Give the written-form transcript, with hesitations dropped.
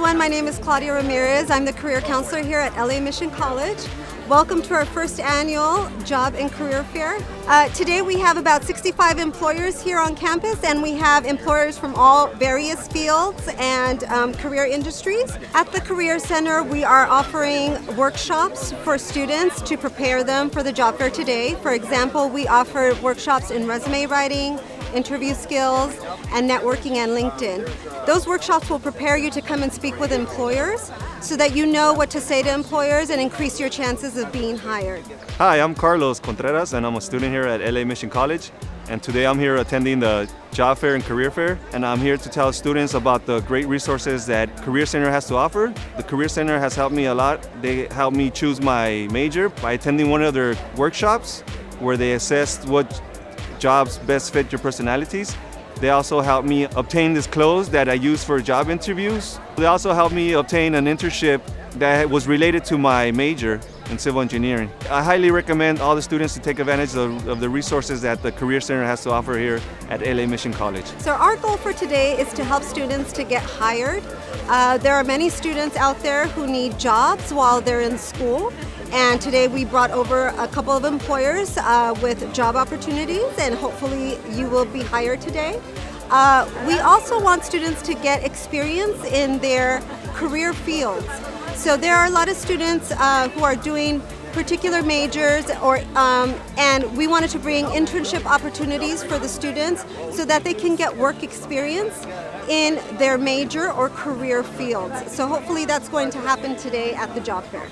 everyone, my name is Claudia Ramirez. I'm the career counselor here at LA Mission College. Welcome to our first annual Job and Career Fair. Today we have about 65 employers here on campus, and we have employers from all various fields and career industries. At the Career Center, we are offering workshops for students to prepare them for the job fair today. For example, we offer workshops in resume writing, interview skills, and networking and LinkedIn. Those workshops will prepare you to come and speak with employers so that you know what to say to employers and increase your chances of being hired. Hi, I'm Carlos Contreras, and I'm a student here at LA Mission College. And today I'm here attending the Job Fair and Career Fair, and I'm here to tell students about the great resources that Career Center has to offer. The Career Center has helped me a lot. They helped me choose my major by attending one of their workshops where they assessed what jobs best fit your personalities. They also helped me obtain these clothes that I use for job interviews. They also helped me obtain an internship that was related to my major in civil engineering. I highly recommend all the students to take advantage of the resources that the Career Center has to offer here at LA Mission College. So our goal for today is to help students to get hired. There are many students out there who need jobs while they're in school. And today we brought over a couple of employers with job opportunities, and hopefully you will be hired today. We also want students to get experience in their career fields. So there are a lot of students who are doing particular majors, and we wanted to bring internship opportunities for the students so that they can get work experience in their major or career fields. So hopefully that's going to happen today at the job fair.